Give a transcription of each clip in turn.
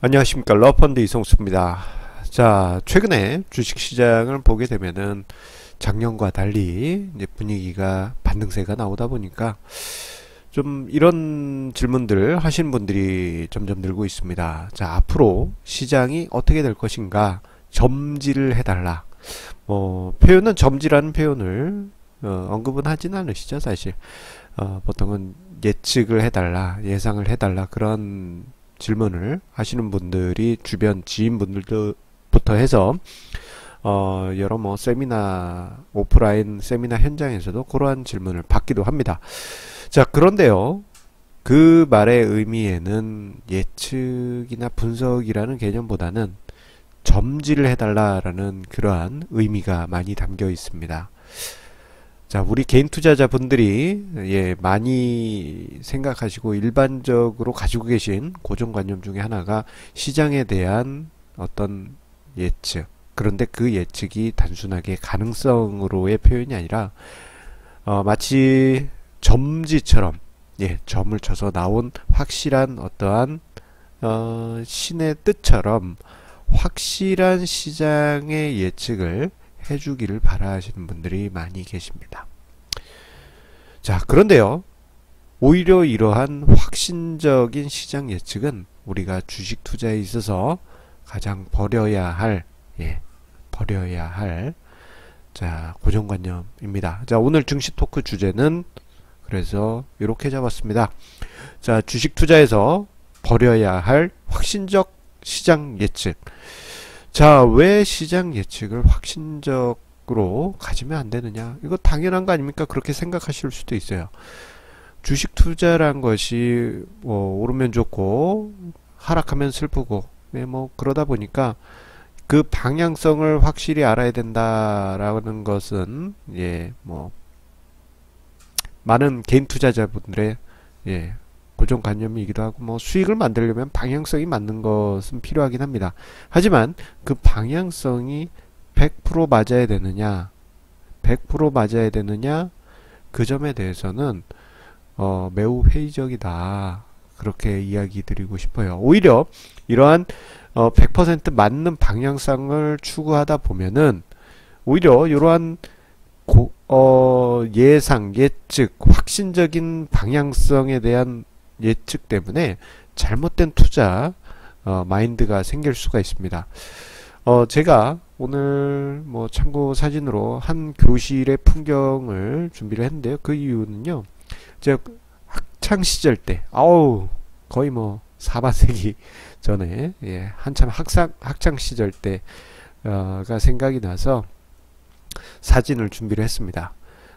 안녕하십니까. 러펀드 이성수입니다. 자, 최근에 주식시장을 보게 되면은 작년과 달리 이제 분위기가 반등세가 나오다 보니까 좀 이런 질문들 하시는 분들이 점점 늘고 있습니다. 자, 앞으로 시장이 어떻게 될 것인가 점지를 해달라. 표현은 점지라는 표현을 언급은 하진 않으시죠, 사실. 보통은 예측을 해달라, 예상을 해달라, 그런 질문을 하시는 분들이 주변 지인분들부터 해서 여러 세미나, 오프라인 세미나 현장에서도 그러한 질문을 받기도 합니다. 자, 그런데요, 그 말의 의미에는 예측이나 분석이라는 개념보다는 점지를 해달라라는 그러한 의미가 많이 담겨 있습니다. 자, 우리 개인 투자자분들이 많이 생각하시고 일반적으로 가지고 계신 고정관념 중에 하나가 시장에 대한 어떤 예측. 그런데 그 예측이 단순하게 가능성으로의 표현이 아니라 마치 점지처럼 점을 쳐서 나온 확실한 어떠한 신의 뜻처럼 확실한 시장의 예측을 해주기를 바라시는 분들이 많이 계십니다. 자, 그런데요, 오히려 이러한 확신적인 시장 예측은 우리가 주식 투자에 있어서 가장 버려야 할 자, 고정관념입니다. 자, 오늘 증시 토크 주제는 그래서 이렇게 잡았습니다. 자, 주식 투자에서 버려야 할 확신적 시장 예측. 자, 왜 시장 예측을 확신적으로 가지면 안 되느냐? 이거 당연한 거 아닙니까? 그렇게 생각하실 수도 있어요. 주식 투자란 것이 오르면 좋고 하락하면 슬프고 그러다 보니까 그 방향성을 확실히 알아야 된다라는 것은 많은 개인 투자자분들의 고정관념이기도 하고 수익을 만들려면 방향성이 맞는 것은 필요하긴 합니다. 하지만 그 방향성이 100% 맞아야 되느냐 100% 맞아야 되느냐, 그 점에 대해서는 매우 회의적이다, 그렇게 이야기 드리고 싶어요. 오히려 이러한 100% 맞는 방향성을 추구하다 보면은 오히려 이러한 예상, 예측, 확신적인 방향성에 대한 예측 때문에 잘못된 투자 마인드가 생길 수가 있습니다. 제가 오늘 참고 사진으로 한 교실의 풍경을 준비를 했는데요. 그 이유는요, 제가 학창 시절 때, 거의 4반세기 전에 한참 학창 시절 때가 생각이 나서 사진을 준비를 했습니다.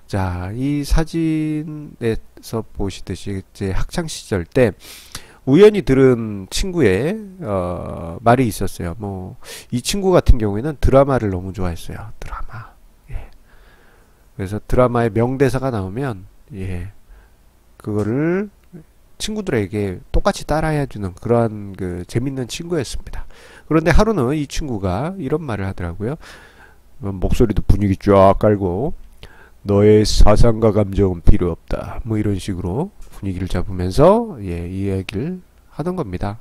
자, 이 사진에서 보시듯이 제 학창 시절 때 우연히 들은 친구의 말이 있었어요. 이 친구 같은 경우에는 드라마를 너무 좋아했어요. 드라마. 그래서 드라마의 명대사가 나오면 그거를 친구들에게 똑같이 따라해주는 그러한 그 재밌는 친구였습니다. 그런데 하루는 이 친구가 이런 말을 하더라고요. 목소리도 분위기 쫙 깔고, 너의 사상과 감정은 필요 없다, 이런 식으로 분위기를 잡으면서 이 얘기를 하던 겁니다.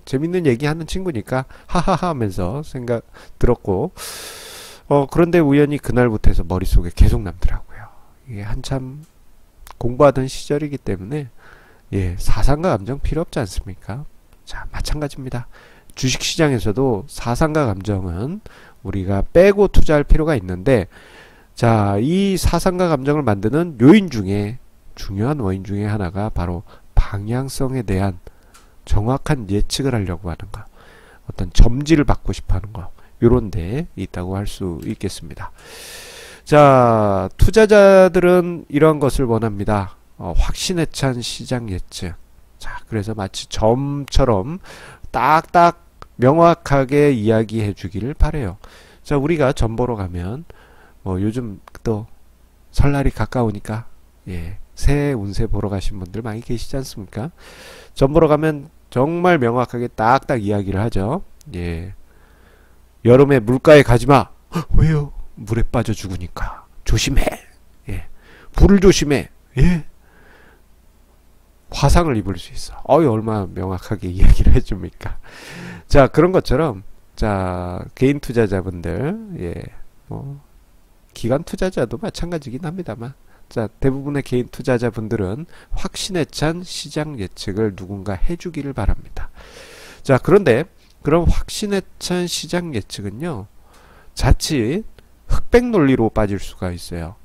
재밌는 얘기 하는 친구니까 하하하 하면서 생각 들었고, 그런데 우연히 그날부터 해서 머릿속에 계속 남더라고요. 이게 한참 공부하던 시절이기 때문에 사상과 감정 필요 없지 않습니까? 자, 마찬가지입니다. 주식시장에서도 사상과 감정은 우리가 빼고 투자할 필요가 있는데, 자, 이 사상과 감정을 만드는 요인 중에 중요한 원인 중에 하나가 바로 방향성에 대한 정확한 예측을 하려고 하는 거, 어떤 점지를 받고 싶어 하는 거, 요런 데 있다고 할 수 있겠습니다. 자, 투자자들은 이런 것을 원합니다. 확신에 찬 시장 예측. 자, 그래서 마치 점처럼 딱딱 명확하게 이야기해 주기를 바래요. 자, 우리가 점 보러 가면 요즘 또 설날이 가까우니까 새해 운세 보러 가신 분들 많이 계시지 않습니까? 점 보러 가면 정말 명확하게 딱딱 이야기를 하죠. 여름에 물가에 가지마. 왜요? 물에 빠져 죽으니까. 조심해. 불을 조심해. 화상을 입을 수 있어. 얼마나 명확하게 이야기를 해줍니까? 자, 그런 것처럼, 자, 개인 투자자분들, 예, 기관 투자자도 마찬가지긴 합니다만, 자, 대부분의 개인 투자자분들은 확신에 찬 시장 예측을 누군가 해주기를 바랍니다. 자, 그런데 그런 확신에 찬 시장 예측은요, 자칫 흑백 논리로 빠질 수가 있어요.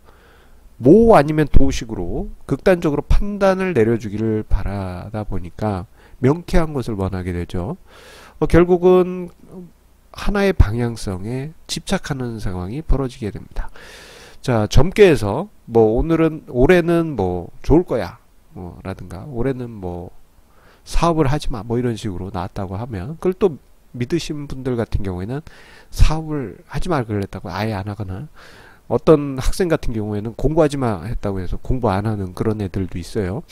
모 아니면 도식으로 극단적으로 판단을 내려주기를 바라다 보니까 명쾌한 것을 원하게 되죠. 결국은 하나의 방향성에 집착하는 상황이 벌어지게 됩니다. 자, 점괘에서 올해는 좋을 거야 라든가 올해는 사업을 하지마 이런 식으로 나왔다고 하면, 그걸 또 믿으신 분들 같은 경우에는 사업을 하지 말 그랬다고 아예 안 하거나, 어떤 학생 같은 경우에는 공부하지 마 했다고 해서 공부 안 하는 그런 애들도 있어요.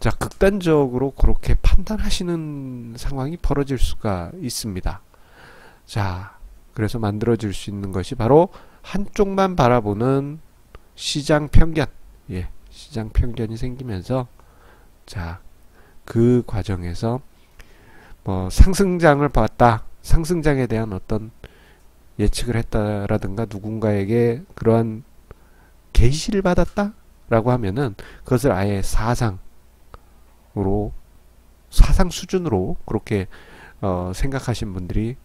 자, 극단적으로 그렇게 판단하시는 상황이 벌어질 수가 있습니다. 자, 그래서 만들어질 수 있는 것이 바로 한쪽만 바라보는 시장 편견, 예, 시장 편견이 생기면서, 자, 그 과정에서 상승장을 봤다, 상승장에 대한 어떤 예측을 했다라든가 누군가에게 그러한 계시를 받았다 라고 하면은 그것을 아예 사상 수준으로 그렇게 생각하신 분들이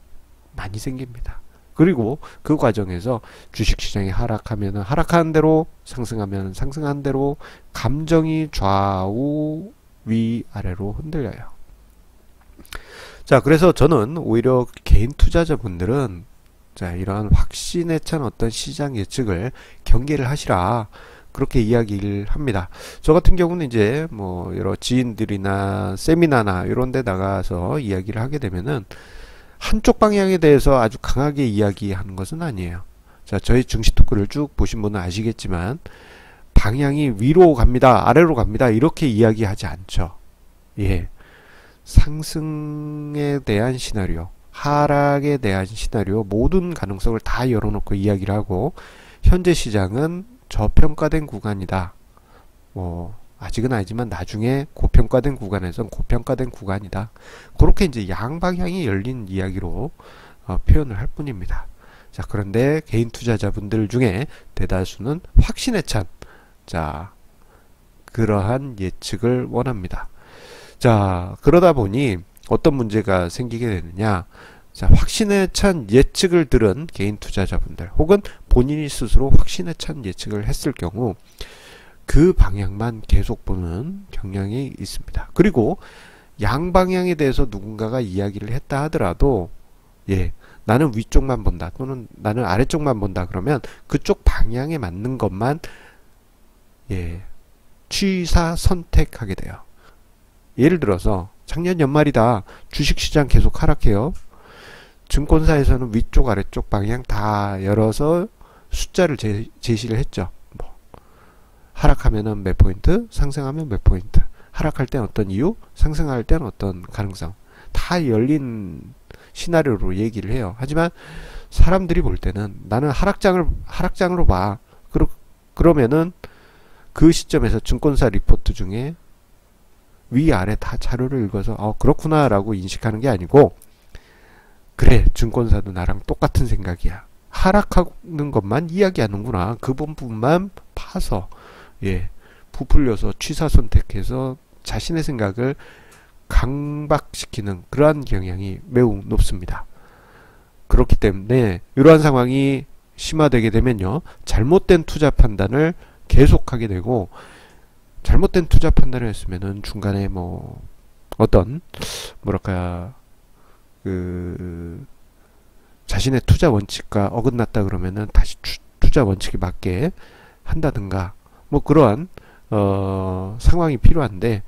많이 생깁니다. 그리고 그 과정에서 주식시장이 하락하면 하락하는 대로, 상승하면 상승하는 대로 감정이 좌우 위아래로 흔들려요. 자, 그래서 저는 오히려 개인 투자자분들은, 자, 이러한 확신에 찬 어떤 시장 예측을 경계를 하시라, 그렇게 이야기를 합니다. 저 같은 경우는 이제 여러 지인들이나 세미나나 이런 데 나가서 이야기를 하게 되면은 한쪽 방향에 대해서 아주 강하게 이야기하는 것은 아니에요. 자, 저희 증시 토크를 쭉 보신 분은 아시겠지만 방향이 위로 갑니다, 아래로 갑니다 이렇게 이야기하지 않죠. 예, 상승에 대한 시나리오, 하락에 대한 시나리오, 모든 가능성을 다 열어놓고 이야기를 하고, 현재 시장은 저평가된 구간이다, 아직은 아니지만 나중에 고평가된 구간에선 고평가된 구간이다, 그렇게 이제 양방향이 열린 이야기로 표현을 할 뿐입니다. 자, 그런데 개인 투자자분들 중에 대다수는 확신에 찬, 자, 그러한 예측을 원합니다. 자, 그러다 보니 어떤 문제가 생기게 되느냐. 자, 확신에 찬 예측을 들은 개인 투자자분들, 혹은 본인이 스스로 확신에 찬 예측을 했을 경우 그 방향만 계속 보는 경향이 있습니다. 그리고 양방향에 대해서 누군가가 이야기를 했다 하더라도, 예, 나는 위쪽만 본다 또는 나는 아래쪽만 본다 그러면 그쪽 방향에 맞는 것만, 예, 취사 선택하게 돼요. 예를 들어서 작년 연말이다, 주식시장 계속 하락해요. 증권사에서는 위쪽 아래쪽 방향 다 열어서 숫자를 제시를 했죠. 하락하면은 몇 포인트, 상승하면 몇 포인트, 하락할 땐 어떤 이유, 상승할 땐 어떤 가능성, 다 열린 시나리오로 얘기를 해요. 하지만 사람들이 볼 때는 나는 하락장으로 봐. 그러면은 그 시점에서 증권사 리포트 중에 위아래 다 자료를 읽어서 그렇구나 라고 인식하는 게 아니고, 그래, 증권사도 나랑 똑같은 생각이야, 하락하는 것만 이야기하는구나, 그 부분만 파서, 예, 부풀려서 취사 선택해서 자신의 생각을 강박시키는 그러한 경향이 매우 높습니다. 그렇기 때문에 이러한 상황이 심화되게 되면요, 잘못된 투자 판단을 계속하게 되고, 잘못된 투자 판단을 했으면은 중간에 어떤 자신의 투자 원칙과 어긋났다 그러면은 다시 투자 원칙에 맞게 한다든가 그러한 상황이 필요한데,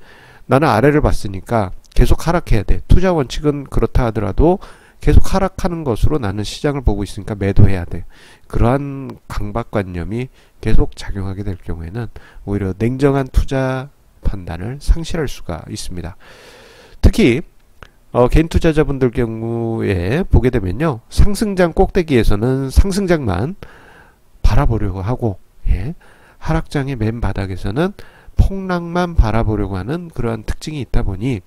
나는 아래를 봤으니까 계속 하락해야 돼, 투자 원칙은 그렇다 하더라도 계속 하락하는 것으로 나는 시장을 보고 있으니까 매도해야 돼, 그러한 강박관념이 계속 작용하게 될 경우에는 오히려 냉정한 투자 판단을 상실할 수가 있습니다. 특히 개인 투자자분들 경우에 보게 되면요, 상승장 꼭대기에서는 상승장만 바라보려고 하고, 예, 하락장의 맨 바닥에서는 폭락만 바라보려고 하는 그러한 특징이 있다 보니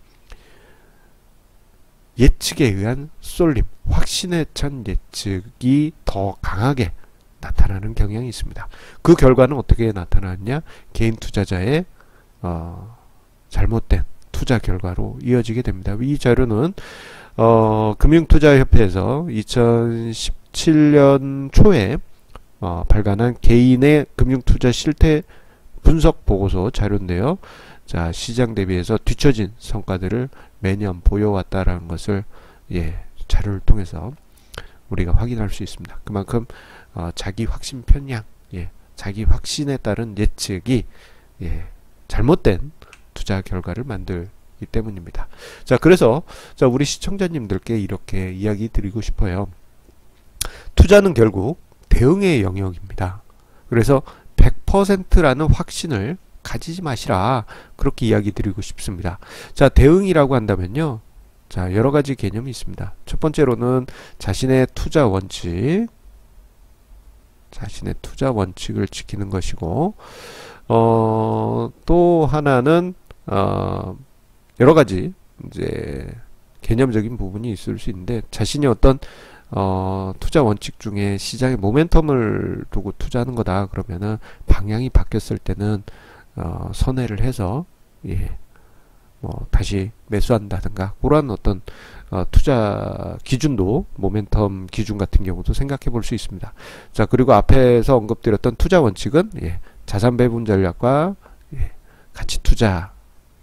예측에 의한 쏠림, 확신에 찬 예측이 더 강하게 나타나는 경향이 있습니다. 그 결과는 어떻게 나타나느냐? 개인 투자자의 잘못된 투자 결과로 이어지게 됩니다. 이 자료는 금융투자협회에서 2017년 초에 발간한 개인의 금융투자 실태 분석 보고서 자료인데요. 자, 시장 대비해서 뒤처진 성과들을 매년 보여왔다라는 것을 자료를 통해서 우리가 확인할 수 있습니다. 그만큼 자기 확신 편향, 자기 확신에 따른 예측이 잘못된 투자 결과를 만들기 때문입니다. 자, 그래서 우리 시청자님들께 이렇게 이야기 드리고 싶어요. 투자는 결국 대응의 영역입니다. 그래서 100%라는 확신을 가지지 마시라, 그렇게 이야기 드리고 싶습니다. 자, 대응이라고 한다면요, 자, 여러 가지 개념이 있습니다. 첫 번째로는 자신의 투자 원칙을 지키는 것이고, 또 하나는 여러 가지 이제 개념적인 부분이 있을 수 있는데, 자신이 어떤 투자 원칙 중에 시장의 모멘텀을 두고 투자하는 거다 그러면은 방향이 바뀌었을 때는 선회를 해서 다시 매수한다든가 그런 어떤 투자 기준도, 모멘텀 기준 같은 경우도 생각해 볼 수 있습니다. 자, 그리고 앞에서 언급드렸던 투자 원칙은 자산 배분 전략과 가치 투자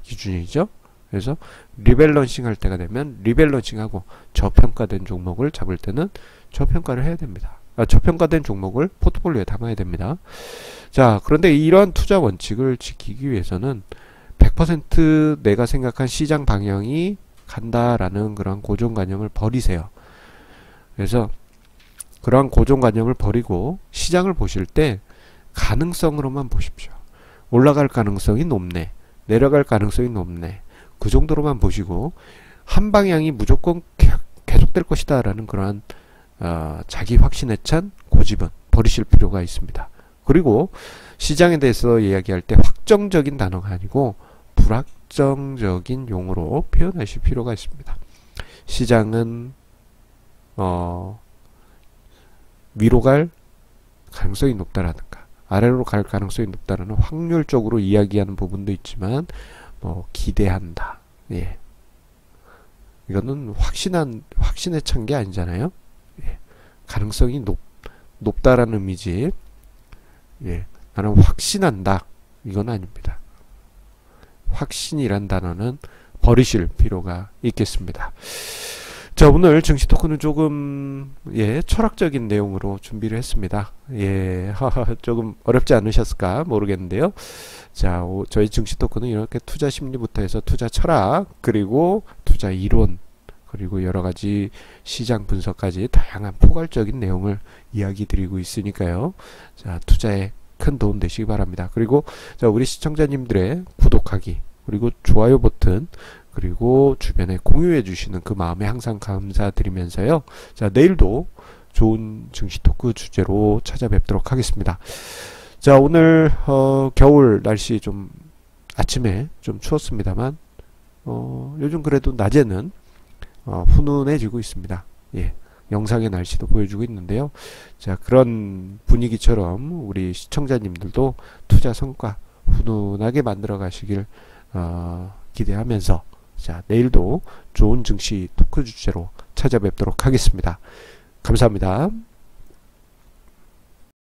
기준이죠. 그래서 리밸런싱 할 때가 되면 리밸런싱하고 저평가된 종목을 잡을 때는 저평가를 해야 됩니다. 저평가된 종목을 포트폴리오에 담아야 됩니다. 자, 그런데 이러한 투자 원칙을 지키기 위해서는 100% 내가 생각한 시장 방향이 간다라는 그런 고정관념을 버리세요. 그래서 그러한 고정관념을 버리고 시장을 보실 때 가능성으로만 보십시오. 올라갈 가능성이 높네, 내려갈 가능성이 높네, 그 정도로만 보시고 한 방향이 무조건 계속될 것이다 라는 그러한 자기 확신에 찬 고집은 버리실 필요가 있습니다. 그리고 시장에 대해서 이야기할 때 확정적인 단어가 아니고 불확정적인 용어로 표현하실 필요가 있습니다. 시장은 위로 갈 가능성이 높다라든가 아래로 갈 가능성이 높다라는 확률적으로 이야기하는 부분도 있지만 기대한다. 이거는 확신에 찬 게 아니잖아요. 가능성이 높다라는 의미지. 나는 확신한다. 이건 아닙니다. 확신이란 단어는 버리실 필요가 있겠습니다. 자, 오늘 증시 토크는 조금 철학적인 내용으로 준비를 했습니다. 조금 어렵지 않으셨을까 모르겠는데요. 자, 저희 증시 토크는 이렇게 투자 심리부터 해서 투자 철학, 그리고 투자 이론, 그리고 여러 가지 시장 분석까지 다양한 포괄적인 내용을 이야기 드리고 있으니까요. 자, 투자에 큰 도움 되시기 바랍니다. 그리고 자, 우리 시청자님들의 구독하기, 그리고 좋아요 버튼, 그리고 주변에 공유해 주시는 그 마음에 항상 감사드리면서요. 자, 내일도 좋은 증시 토크 주제로 찾아뵙도록 하겠습니다. 자, 오늘 겨울 날씨 좀 아침에 좀 추웠습니다만 요즘 그래도 낮에는 훈훈해지고 있습니다. 영상의 날씨도 보여주고 있는데요. 자, 그런 분위기처럼 우리 시청자님들도 투자 성과 훈훈하게 만들어 가시길 기대하면서, 자, 내일도 좋은 증시 토크 주제로 찾아뵙도록 하겠습니다. 감사합니다.